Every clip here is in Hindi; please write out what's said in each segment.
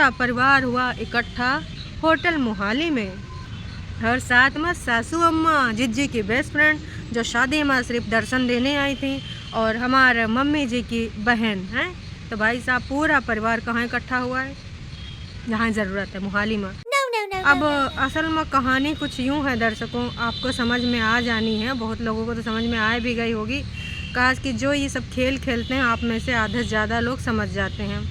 पूरा परिवार हुआ इकट्ठा होटल मोहाली में। और साथ में सासू अम्मा, जिज्जी की बेस्ट फ्रेंड जो शादी में सिर्फ दर्शन देने आई थी, और हमारे मम्मी जी की बहन है। तो भाई साहब पूरा परिवार कहाँ इकट्ठा हुआ है, जहाँ ज़रूरत है, मोहाली में। अब असल में कहानी कुछ यूँ है दर्शकों, आपको समझ में आ जानी है, बहुत लोगों को तो समझ में आ भी गई होगी। काश कि जो ये सब खेल खेलते हैं आप में से आधे से ज़्यादा लोग समझ जाते हैं।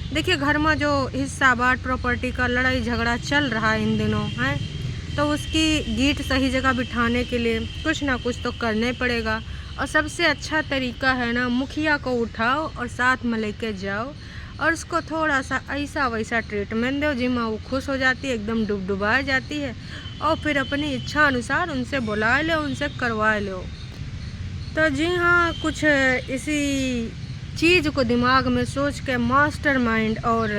देखिए घर में जो हिस्सा बांट प्रॉपर्टी का लड़ाई झगड़ा चल रहा है इन दिनों है, तो उसकी गीट सही जगह बिठाने के लिए कुछ ना कुछ तो करना ही पड़ेगा। और सबसे अच्छा तरीका है ना, मुखिया को उठाओ और साथ में लेके जाओ और उसको थोड़ा सा ऐसा वैसा ट्रीटमेंट दो जिसमें वो खुश हो जाती है, एकदम डुबडुबा जाती है, और फिर अपनी इच्छा अनुसार उनसे बुला लो, उनसे करवा लो। तो जी हाँ, कुछ इसी चीज़ को दिमाग में सोच के मास्टरमाइंड और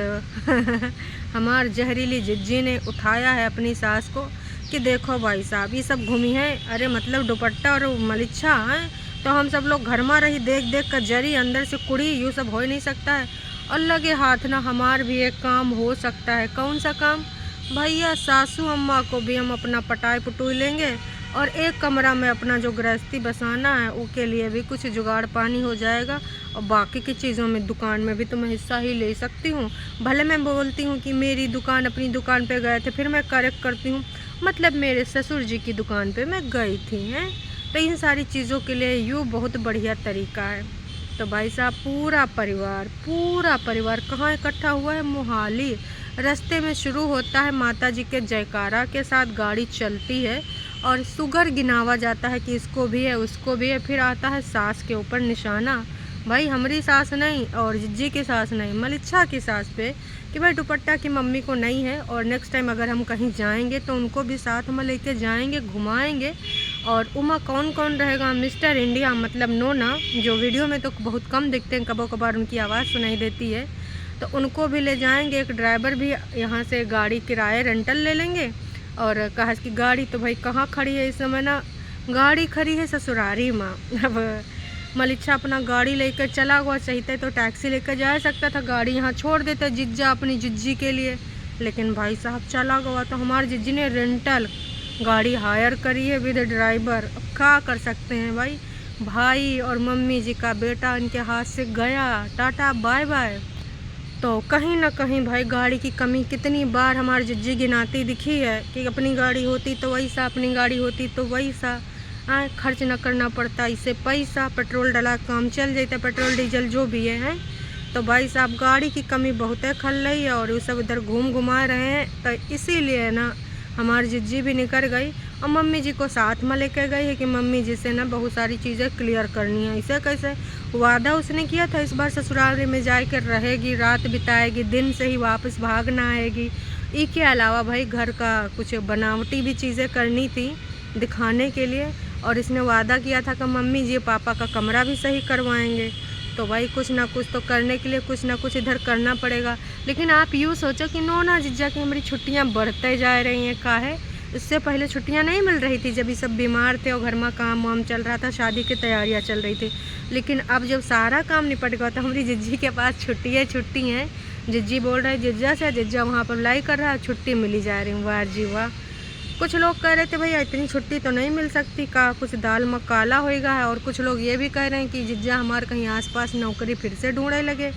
हमार जहरीली जिज्जी ने उठाया है अपनी सास को कि देखो भाई साहब ये सब घूमी है, अरे मतलब दुपट्टा और मलिच्छा है, तो हम सब लोग घर में रही देख देख कर जरी अंदर से कुड़ी, यूँ सब हो ही नहीं सकता है। और लगे हाथ ना हमार भी एक काम हो सकता है। कौन सा काम भैया? सासू अम्मा को भी हम अपना पटाई पुटुई लेंगे और एक कमरा में अपना जो गृहस्थी बसाना है उसके लिए भी कुछ जुगाड़ पानी हो जाएगा। और बाकी की चीज़ों में दुकान में भी तो मैं हिस्सा ही ले सकती हूँ। भले मैं बोलती हूँ कि मेरी दुकान, अपनी दुकान पे गए थे, फिर मैं करेक्ट करती हूँ, मतलब मेरे ससुर जी की दुकान पे मैं गई थी हैं। तो इन सारी चीज़ों के लिए यूँ बहुत बढ़िया तरीका है। तो भाई साहब पूरा परिवार कहाँ इकट्ठा हुआ है? मोहाली। रास्ते में शुरू होता है माता जी के जयकारा के साथ, गाड़ी चलती है और सुगर गिनावा जाता है कि इसको भी है उसको भी है। फिर आता है सास के ऊपर निशाना, भाई हमारी सास नहीं और जिज्जी की सास नहीं, मलिच्छा की सास पे, कि भाई दुपट्टा की मम्मी को नहीं है और नेक्स्ट टाइम अगर हम कहीं जाएंगे तो उनको भी साथ में लेके जाएंगे, घुमाएंगे। और उमा कौन कौन रहेगा? मिस्टर इंडिया मतलब नोना, जो वीडियो में तो बहुत कम दिखते हैं, कबो कभार उनकी आवाज़ सुनाई देती है, तो उनको भी ले जाएंगे। एक ड्राइवर भी यहाँ से गाड़ी किराए रेंटल ले लेंगे। और कहा कि गाड़ी तो भाई कहाँ खड़ी है इस समय ना, गाड़ी खड़ी है ससुरारी माँ। अब मलिच्छा अपना गाड़ी लेकर चला हुआ, चाहते तो टैक्सी लेकर जा सकता था, गाड़ी यहाँ छोड़ देते जिज्जा अपनी जिज्जी के लिए, लेकिन भाई साहब चला गया। तो हमारे जिज्जी ने रेंटल गाड़ी हायर करी है विद ड्राइवर। अब क्या कर सकते हैं भाई, भाई और मम्मी जी का बेटा इनके हाथ से गया, टाटा बाय बाय। तो कहीं ना कहीं भाई गाड़ी की कमी कितनी बार हमारी जिज्जी गिनाती दिखी है कि अपनी गाड़ी होती तो वैसा, अपनी गाड़ी होती तो वैसा, खर्च न करना पड़ता इससे पैसा, पेट्रोल डला काम चल जाता, पेट्रोल डीजल जो भी है। तो भाई साहब गाड़ी की कमी बहुत है खल रही है और वो सब इधर घूम घुमा रहे हैं। तो इसीलिए ना हमारी जिज्जी भी निकल गई और मम्मी जी को साथ में लेकर गई है कि मम्मी जी से ना बहुत सारी चीज़ें क्लियर करनी है। इसे कैसे वादा उसने किया था इस बार ससुराल में जाकर रहेगी, रात बिताएगी, दिन से ही वापस भागना आएगी। इसके अलावा भाई घर का कुछ बनावटी भी चीज़ें करनी थी दिखाने के लिए, और इसने वादा किया था कि मम्मी जी पापा का कमरा भी सही करवाएंगे। तो भाई कुछ ना कुछ तो करने के लिए कुछ ना कुछ इधर करना पड़ेगा। लेकिन आप यूँ सोचो कि नोना जिज्जा की हमारी छुट्टियाँ बढ़ते जा रही हैं, काहे? इससे पहले छुट्टियाँ नहीं मिल रही थी जब ये सब बीमार थे और घर में काम वाम चल रहा था, शादी की तैयारियाँ चल रही थी। लेकिन अब जब सारा काम निपट गया तो हमारी जिज्जी के पास छुट्टी हैं। जिज्जी बोल रहे जिज्जा से, जिज्जा वहाँ पर लाई कर रहा है, छुट्टी मिली जा रही। वाह जी वाह। कुछ लोग कह रहे थे भैया इतनी छुट्टी तो नहीं मिल सकती, का कुछ दाल में काला होएगा है। और कुछ लोग ये भी कह रहे हैं कि जिज्जा हमारे कहीं आसपास नौकरी फिर से ढूंढने लगे,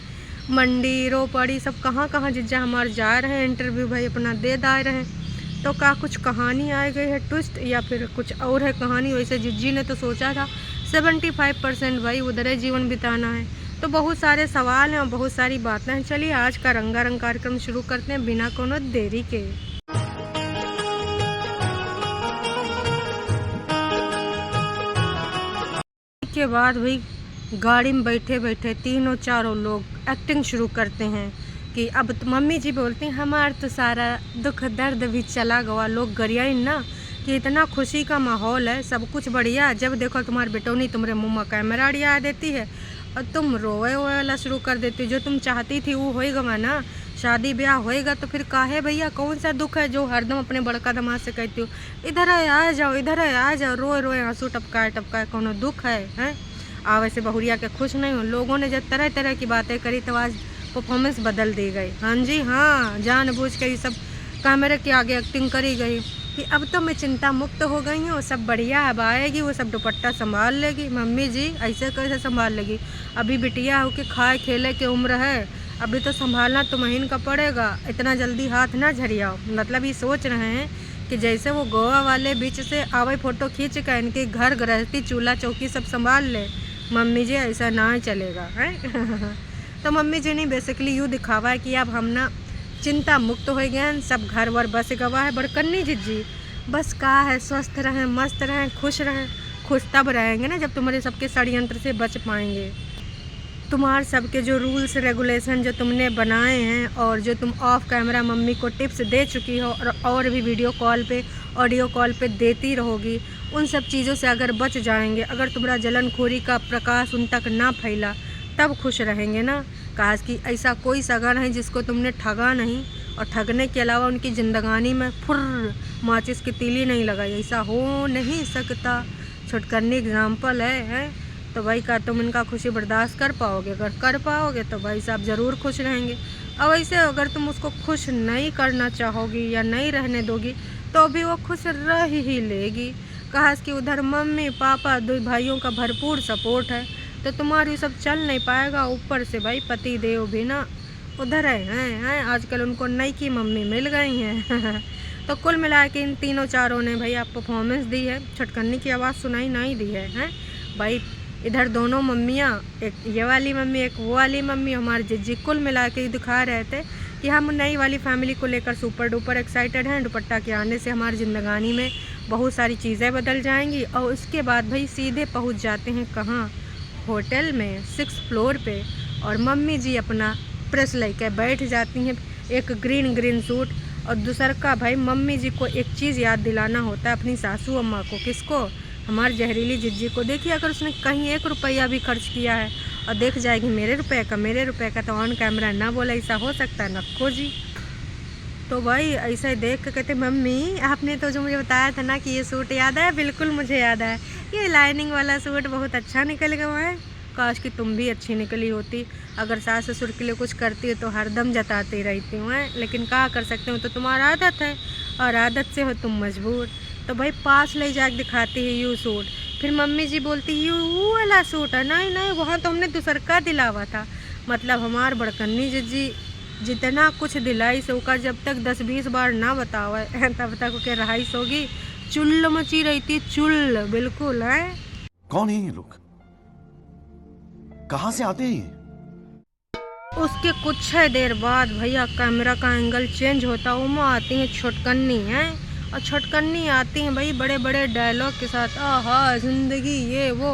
मंडी रोपड़ी सब कहाँ कहाँ जिज्जा हमारे जा रहे हैं, इंटरव्यू भाई अपना दे दाए रहे हैं। तो का कुछ कहानी आ गई है ट्विस्ट, या फिर कुछ और है कहानी? वैसे जिज्जी ने तो सोचा था 75% भाई उधर ही जीवन बिताना है। तो बहुत सारे सवाल हैं और बहुत सारी बातें हैं। चलिए आज का रंगारंग कार्यक्रम शुरू करते हैं बिना कोनो देरी के। के बाद भाई गाड़ी में बैठे बैठे तीनों चारों लोग एक्टिंग शुरू करते हैं कि अब तो मम्मी जी बोलती हैं हमार तो सारा दुख दर्द भी चला गया। लोग गरियाई ना कि इतना खुशी का माहौल है, सब कुछ बढ़िया, जब देखो तुम्हारे बेटौनी तुम्हारे मुँह में कैमरा आ देती है और तुम रोए वाला शुरू कर देती हो। जो तुम चाहती थी वो होएगा ना, शादी ब्याह होएगा, तो फिर काहे भैया कौन सा दुख है जो हरदम अपने बड़का दमाद से कहती हो इधर आ जाओ, इधर आ जाओ, रोए रोए आंसू टपकाए कौन दुख है? आवे से बहुरिया के खुश नहीं हो। लोगों ने जब तरह तरह की बातें करी तो आज परफॉर्मेंस बदल दी गई। हाँ जी हाँ, जानबूझ के ये सब कैमरे के आगे एक्टिंग करी गई कि अब तो मैं चिंता मुक्त हो गई हूँ, सब बढ़िया, अब आएगी वो सब दुपट्टा संभाल लेगी। मम्मी जी ऐसे कैसे संभाल लेगी, अभी बिटिया हो के खाए खेले की उम्र है, अभी तो संभालना तुम्हें का पड़ेगा, इतना जल्दी हाथ ना झरियाओ। मतलब ये सोच रहे हैं कि जैसे वो गोवा वाले बीच से आवे फोटो खींच कर इनके घर गृहस्थी चूल्हा चौकी सब संभाल ले। मम्मी जी ऐसा ना चलेगा है तो मम्मी जी ने बेसिकली यूँ दिखावा है कि अब हम ना चिंता मुक्त हो गए, सब घर वर बस गवा है। बड़कन्नी जिज्जी बस कहा है स्वस्थ रहें, मस्त रहें, खुश रहें। खुश तब रहेंगे ना जब तुम्हारे सबके षड्यंत्र से बच पाएंगे। तुम्हारे सबके जो रूल्स रेगुलेशन जो तुमने बनाए हैं और जो तुम ऑफ कैमरा मम्मी को टिप्स दे चुकी हो और भी वीडियो कॉल पे ऑडियो कॉल पे देती रहोगी, उन सब चीज़ों से अगर बच जाएंगे, अगर तुम्हारा जलनखोरी का प्रकाश उन तक ना फैला, तब खुश रहेंगे ना। काश कि ऐसा कोई सगा नहीं जिसको तुमने ठगा नहीं और ठगने के अलावा उनकी ज़िंदगानी में फुर्र माचिस की तीली नहीं लगाई, ऐसा हो नहीं सकता। छुटकरनी एग्जाम्पल है तो भाई का तुम इनका खुशी बर्दाश्त कर पाओगे, अगर कर पाओगे तो भाई साहब ज़रूर खुश रहेंगे। और वैसे अगर तुम उसको खुश नहीं करना चाहोगी या नहीं रहने दोगी तो भी वो खुश रह ही लेगी। कहा कि उधर मम्मी पापा दो भाइयों का भरपूर सपोर्ट है तो तुम्हारी सब चल नहीं पाएगा। ऊपर से भाई पति देव भी ना उधर हैं आजकल उनको नई की मम्मी मिल गई हैं तो कुल मिला के इन तीनों चारों ने भाई आप परफॉर्मेंस दी है, छटकन्नी की आवाज़ सुनाई नहीं दी है भाई। इधर दोनों मम्मियाँ, एक ये वाली मम्मी एक वो वाली मम्मी, हमारी जिज्जी कुल मिला के दिखा रहे थे कि हम नई वाली फैमिली को लेकर सुपर डुपर एक्साइटेड हैं। दुपट्टा के आने से हमारी ज़िंदगानी में बहुत सारी चीज़ें बदल जाएंगी। और उसके बाद भाई सीधे पहुंच जाते हैं कहाँ, होटल में 6th फ्लोर पे। और मम्मी जी अपना प्रेस लेकर बैठ जाती हैं, एक ग्रीन सूट। और दूसरा का भाई मम्मी जी को एक चीज़ याद दिलाना होता है अपनी सासू अम्मा को, किसको, हमारी जहरीली जिज्जी को। देखिए अगर उसने कहीं 1 रुपया भी खर्च किया है और देख जाएगी मेरे रुपए का तो ऑन कैमरा ना बोला, ऐसा हो सकता है नक्को जी। तो भाई ऐसा ही देख कर कहते मम्मी आपने तो जो मुझे बताया था ना कि ये सूट याद है, बिल्कुल मुझे याद है, ये लाइनिंग वाला सूट बहुत अच्छा निकल गया है। काश कि तुम भी अच्छी निकली होती, अगर सास ससुर के लिए कुछ करती हो तो हरदम जताती रहती हूँ लेकिन क्या कर सकते हो, तो तुम्हारा आदत है और आदत से हो तुम मजबूर। तो भाई पास ले जाकर दिखाती है यू सूट, फिर मम्मी जी बोलती यू वो वाला सूट है, नहीं वहाँ तो हमने दूसरका दिलावा था। मतलब हमार बड़कन्नी जिज्जी जितना कुछ दिलाई से उका जब तक 10-20 बार ना बताओ तब तक उके रहाइश होगी। चुल्ल मची रहती, चुल्ल बिल्कुल है। कौन है ये लोग, कहाँ से आते हैं? उसके कुछ देर बाद भैया कैमरा का एंगल चेंज होता, उमा आती हैं छुटकन्नी हैं। और छुटकन्नी आती हैं भाई बड़े बड़े डायलॉग के साथ, आहा ज़िंदगी ये वो।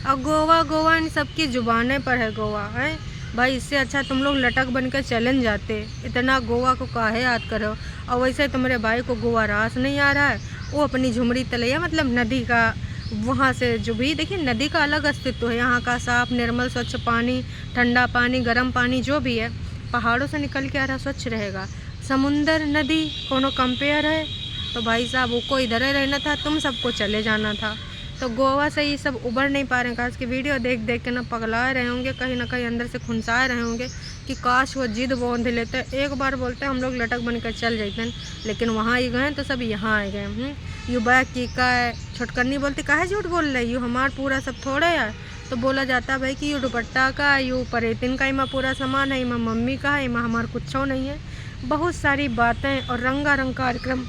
और गोवा इन सबकी जुबानें पर है गोवा है भाई। इससे अच्छा तुम लोग लटक बन कर चलन जाते, इतना गोवा को काहे याद करो। और वैसे तुम्हारे भाई को गोवा रास नहीं आ रहा है, वो अपनी झुमरी तलैया मतलब नदी का वहाँ से जो भी देखिए नदी का अलग अस्तित्व है, यहाँ का साफ निर्मल स्वच्छ पानी, ठंडा पानी, गर्म पानी जो भी है पहाड़ों से निकल के आ रहा स्वच्छ रहेगा। समुंदर नदी कोनो कंपेयर है? तो भाई साहब वो को इधर ही रहना था, तुम सबको चले जाना था। तो गोवा से ये सब उभर नहीं पा रहे हैं। काश की वीडियो देख के ना पगला रहे होंगे, कहीं ना कहीं अंदर से खुनसाए रहे होंगे कि काश वो जिद बांध लेते। एक बार बोलते हम लोग लटक बन कर चल जाते, लेकिन वहाँ ही गए तो सब यहाँ आ गए। यू बैग की का है, छुटकन्नी बोलती काहे झूठ बोल रही यू, हमार पूरा सब थोड़े है। तो बोला जाता भाई कि यू दुपट्टा का, यू परेतिन का इमा पूरा सामान है, इमा मम्मी का है, इमा हमार कुछ नहीं है। बहुत सारी बातें और रंगारंग कार्यक्रम।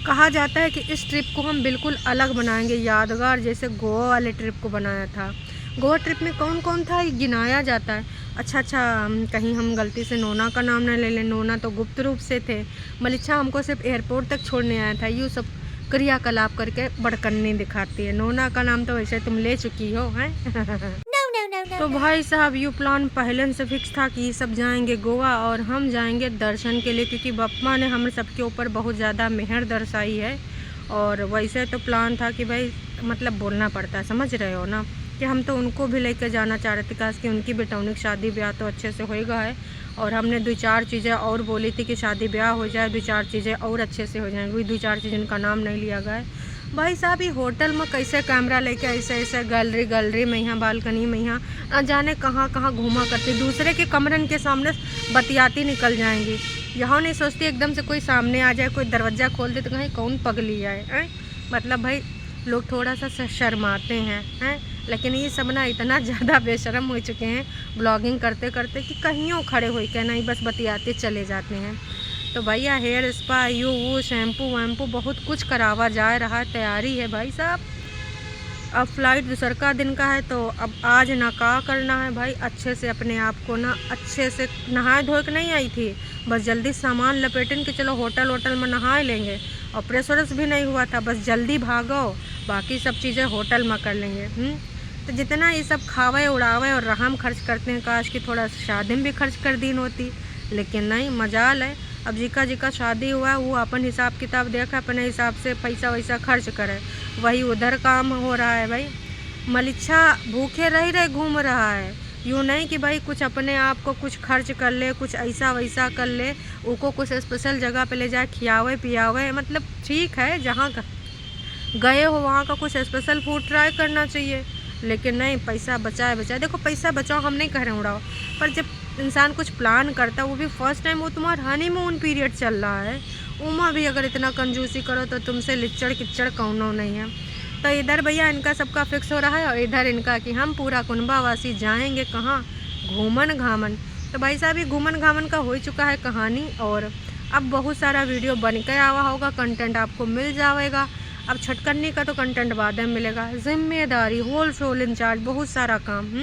कहा जाता है कि इस ट्रिप को हम बिल्कुल अलग बनाएंगे, यादगार जैसे गोवा वाले ट्रिप को बनाया था। गोवा ट्रिप में कौन कौन था ये गिनाया जाता है। अच्छा कहीं हम गलती से नोना का नाम न ले लें, नोना तो गुप्त रूप से थे। मलिच्छा हमको सिर्फ एयरपोर्ट तक छोड़ने आया था। यूँ सब क्रियाकलाप करके बड़कन्नी दिखाती है। नोना का नाम तो वैसे तुम ले चुकी हो हैं तो भाई साहब यू प्लान पहले से फिक्स था कि ये सब जाएंगे गोवा और हम जाएंगे दर्शन के लिए, क्योंकि बप्पा ने हम सबके ऊपर बहुत ज़्यादा मेहर दर्शाई है। और वैसे तो प्लान था कि भाई मतलब बोलना पड़ता है, समझ रहे हो ना, कि हम तो उनको भी लेकर जाना चाह रहे थे। काश कि उनकी बेटौनी शादी ब्याह तो अच्छे से होएगा है। और हमने 2-4 चीज़ें और बोली थी कि शादी ब्याह हो जाए, 2-4 चीज़ें और अच्छे से हो जाएंगी। 2-4 चीज़ उनका नाम नहीं लिया गया है। भाई साहब ये होटल में कैसे कैमरा लेके ऐसे ऐसे गैलरी में यहाँ बालकनी में यहाँ न जाने कहाँ कहाँ घूमा करती, दूसरे के कमरन के सामने बतियाती निकल जाएंगी। यहाँ नहीं सोचती एकदम से कोई सामने आ जाए, कोई दरवाज़ा खोल दे तो कहीं कौन पगली आए। मतलब भाई लोग थोड़ा सा शर्माते हैं। लेकिन ये सब ना इतना ज़्यादा बेशर्म हो चुके हैं ब्लॉगिंग करते करते कि कहीं खड़े हो के नहीं बस बतियाते चले जाते हैं। तो भैया हेयर स्पा यू वो शैम्पू वैम्पू बहुत कुछ करावा जा रहा है, तैयारी है भाई साहब। अब फ्लाइट दूसर का दिन का है तो अब आज ना का करना है भाई, अच्छे से अपने आप को ना अच्छे से नहाए धोए के नहीं आई थी, बस जल्दी सामान लपेटन के चलो होटल में नहा लेंगे, और प्रेस व्रेस भी नहीं हुआ था, बस जल्दी भागो, बाकी सब चीज़ें होटल में कर लेंगे। तो जितना ये सब खावे उड़ावे और रहम खर्च करते हैं, काश कि थोड़ा शादी में भी खर्च कर दी होती, लेकिन नहीं, मजाल है अब जिका शादी हुआ है वो अपन हिसाब किताब देखा, अपने हिसाब से पैसा वैसा खर्च करे, वही उधर काम हो रहा है भाई। मलिच्छा भूखे रह घूम रहा है, यूँ नहीं कि भाई कुछ अपने आप को कुछ खर्च कर ले, कुछ ऐसा वैसा कर ले, उनको कुछ स्पेशल जगह पे ले जाए खियावे पियावे। मतलब ठीक है जहाँ गए हो वहाँ का कुछ स्पेशल फूड ट्राई करना चाहिए, लेकिन नहीं, पैसा बचाए। देखो पैसा बचाओ हम नहीं कह रहे उड़ाओ, पर जब इंसान कुछ प्लान करता है, वो भी फर्स्ट टाइम, वो तुम्हारा हनीमून पीरियड चल रहा है, उमा भी अगर इतना कंजूसी करो तो तुमसे लिच्चड़ किच्चड़ कौनो नहीं है। तो इधर भैया इनका सबका फिक्स हो रहा है, और इधर इनका कि हम पूरा कुनबावासी जाएंगे कहाँ, घूमन घामन। तो भाई साहब ये घूमन घामन का हो चुका है कहानी, और अब बहुत सारा वीडियो बन के आवा होगा, कंटेंट आपको मिल जाएगा। अब छटकन्नी का तो कंटेंट बाद में मिलेगा, जिम्मेदारी होल इंचार्ज बहुत सारा काम।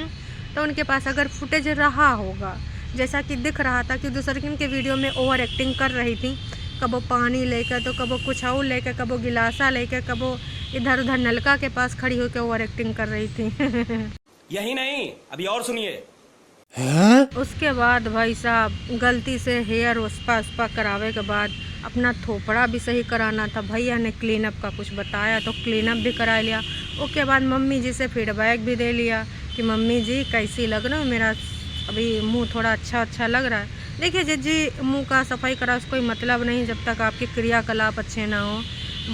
तो उनके पास अगर फुटेज रहा होगा, जैसा कि दिख रहा था कि दूसरे के वीडियो में ओवर एक्टिंग कर रही थी, कबो पानी लेकर तो कबो कुछ और लेकर, कबो गिलासा लेकर, कबो इधर उधर नलका के पास खड़ी होकर ओवर एक्टिंग कर रही थी। यही नहीं, अभी और सुनिए। उसके बाद भाई साहब गलती से हेयर स्पा करावे के बाद अपना थोपड़ा भी सही कराना था, भैया ने क्लीन अप का कुछ बताया तो क्लीन अप भी करा लिया। उसके बाद मम्मी जी से फीडबैक भी दे लिया कि मम्मी जी कैसी लग रहा है, मेरा अभी मुंह थोड़ा अच्छा लग रहा है। देखिए जिज्जी मुंह का सफाई करा उसको कोई मतलब नहीं जब तक आपके क्रियाकलाप अच्छे ना हो।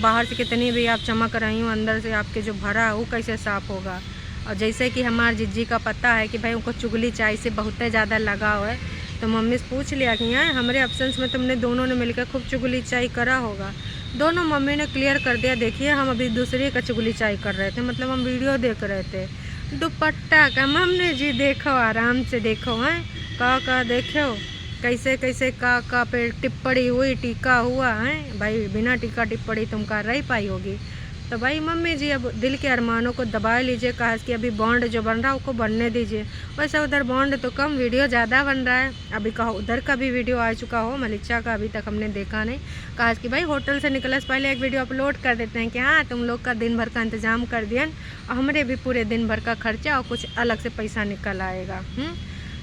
बाहर से कितनी भी आप चमक रही हो, अंदर से आपके जो भरा है वो कैसे साफ़ होगा। और जैसे कि हमारे जिज्जी का पता है कि भाई उनको चुगली चाय से बहुत ज़्यादा लगाव है, तो मम्मी से पूछ लिया कि यहाँ हमारे एब्सेंस में तुमने दोनों ने मिलकर खूब चुगली चाय करा होगा। दोनों मम्मी ने क्लियर कर दिया, देखिए हम अभी दूसरे का चुगली चाय कर रहे थे, मतलब हम वीडियो देख रहे थे। दुपट्टा का मम्मी जी देखो, आराम से देखो, हैं का देखो कैसे कैसे का पे टिप्पणी हुई, टीका हुआ है भाई, बिना टीका टिप्पणी तुम कर रही पाई होगी। तो भाई मम्मी जी अब दिल के अरमानों को दबा लीजिए, कहा कि अभी बॉन्ड जो बन रहा है उसको बनने दीजिए। वैसे उधर बॉन्ड तो कम, वीडियो ज़्यादा बन रहा है। अभी कहो उधर का भी वीडियो आ चुका हो, मलिच्छा का अभी तक हमने देखा नहीं। कहा कि भाई होटल से निकलने से पहले एक वीडियो अपलोड कर देते हैं कि हाँ तुम लोग का दिन भर का इंतज़ाम कर दिया और हमारे भी पूरे दिन भर का खर्चा और कुछ अलग से पैसा निकल आएगा।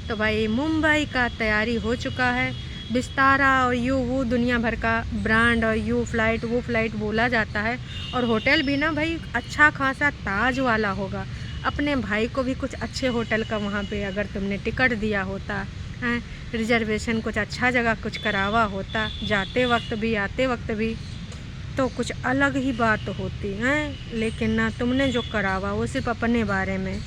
तो भाई मुंबई का तैयारी हो चुका है, विस्तारा और यू वो दुनिया भर का ब्रांड और यू फ्लाइट वो फ्लाइट बोला जाता है। और होटल भी ना भाई अच्छा खासा ताज वाला होगा। अपने भाई को भी कुछ अच्छे होटल का वहाँ पे अगर तुमने टिकट दिया होता है, रिजर्वेशन कुछ अच्छा जगह कुछ करावा होता, जाते वक्त भी आते वक्त भी, तो कुछ अलग ही बात होती है। लेकिन ना तुमने जो करावा वो सिर्फ अपने बारे में,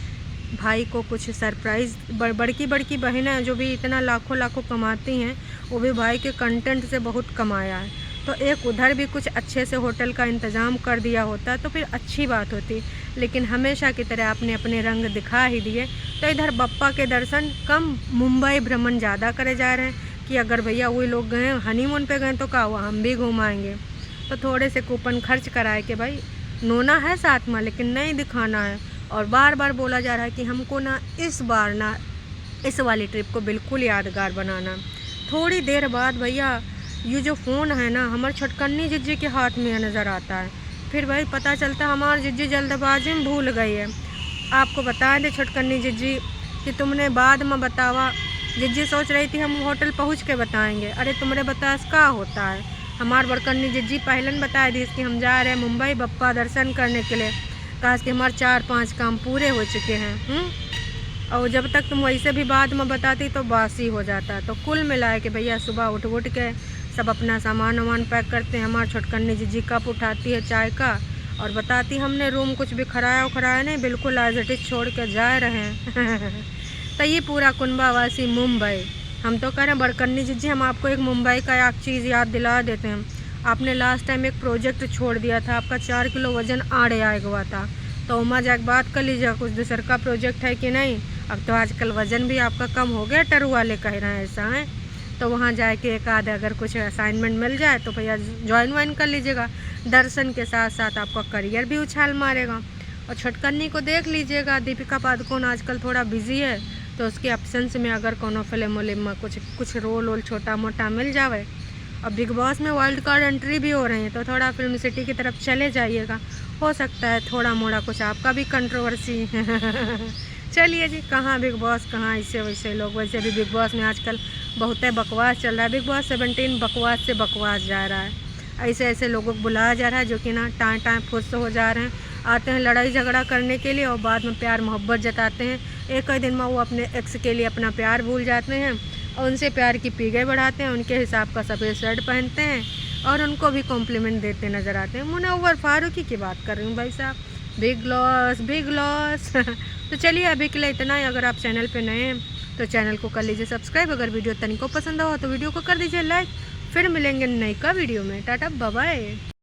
भाई को कुछ सरप्राइज़। बड़की बहनें जो भी इतना लाखों कमाती हैं वो भी भाई के कंटेंट से बहुत कमाया है, तो एक उधर भी कुछ अच्छे से होटल का इंतज़ाम कर दिया होता तो फिर अच्छी बात होती। लेकिन हमेशा की तरह आपने अपने रंग दिखा ही दिए। तो इधर बप्पा के दर्शन कम, मुंबई भ्रमण ज़्यादा करे जा रहे हैं कि अगर भैया वही लोग गए हनीमून पे गए तो क्या हुआ, हम भी घुमाएंगे। तो थोड़े से कूपन खर्च कराए कि भाई नोना है साथ में लेकिन नहीं दिखाना है। और बार बार बोला जा रहा है कि हमको ना इस बार ना इस वाली ट्रिप को बिल्कुल यादगार बनाना। थोड़ी देर बाद भैया ये जो फ़ोन है ना हमारे छटकन्नी जिज्जी के हाथ में नज़र आता है। फिर भाई पता चलता हमारी जिज्जी जल्दबाजी में भूल गई है। आपको बता दें छटकन्नी जिज्जी कि तुमने बाद में बतावा, जिज्जी सोच रही थी हम होटल पहुँच के बताएँगे, अरे तुमने बताया क्या होता है। हमारे बड़कन्नी जिज्जी पहले बता दी कि हम जा रहे हैं मुंबई बप्पा दर्शन करने के लिए, कहा कि हमारे 4-5 काम पूरे हो चुके हैं। और जब तक तुम वैसे भी बाद में बताती तो बासी हो जाता। तो कुल मिलाए कि भैया सुबह उठ के सब अपना सामान वामान पैक करते हैं। हमारे छोटकन्नी जी कप उठाती है चाय का और बताती हमने रूम कुछ भी खराया उखराया नहीं, बिल्कुल एज इट इज़ छोड़ के जा रहे हैं। तो ये पूरा कुनबावासी मुंबई। हम तो कह रहे हैं बड़कन्नी जी, हम आपको एक मुंबई का एक चीज़ याद दिला देते हैं। आपने लास्ट टाइम एक प्रोजेक्ट छोड़ दिया था, आपका 4 किलो वज़न आड़े आया हुआ था, तो उमा जाके बात कर लीजिएगा कुछ दूसर का प्रोजेक्ट है कि नहीं। अब तो आजकल वज़न भी आपका कम हो गया, टरू वाले कह रहे हैं ऐसा है, तो वहाँ जाके एक आध अगर कुछ असाइनमेंट मिल जाए तो भैया ज्वाइन वाइन कर लीजिएगा। दर्शन के साथ साथ आपका करियर भी उछाल मारेगा। और छटकन्नी को देख लीजिएगा, दीपिका पादुकोण आजकल थोड़ा बिजी है, तो उसके एब्सेंस में अगर कोनो फिल्म उलिम में कुछ रोल वोल छोटा मोटा मिल जावे। और बिग बॉस में वाइल्ड कार्ड एंट्री भी हो रही है, तो थोड़ा फिल्म सिटी की तरफ चले जाइएगा, हो सकता है थोड़ा मोड़ा कुछ आपका भी कंट्रोवर्सी। चलिए जी, कहाँ बिग बॉस, कहाँ ऐसे वैसे लोग। वैसे भी बिग बॉस में आजकल बहुत बकवास चल रहा है। बिग बॉस 17 बकवास से बकवास जा रहा है। ऐसे ऐसे लोगों को बुलाया जा रहा है जो कि ना टाइम टाइम फुर्स हो जा रहे हैं, आते हैं लड़ाई झगड़ा करने के लिए और बाद में प्यार मोहब्बत जताते हैं। एक ही दिन में वो अपने एक्स के लिए अपना प्यार भूल जाते हैं और उनसे प्यार की पीगे बढ़ाते हैं, उनके हिसाब का सफ़ेद शर्ट पहनते हैं और उनको भी कॉम्प्लीमेंट देते नज़र आते हैं। मुनव्वर फारूकी की बात कर रही हूँ भाई साहब। Big loss, big loss. तो चलिए अभी के लिए इतना ही। अगर आप चैनल पे नए हैं तो चैनल को कर लीजिए सब्सक्राइब। अगर वीडियो तनिको पसंद हो तो वीडियो को कर दीजिए लाइक। फिर मिलेंगे नई का वीडियो में। Tata bye bye.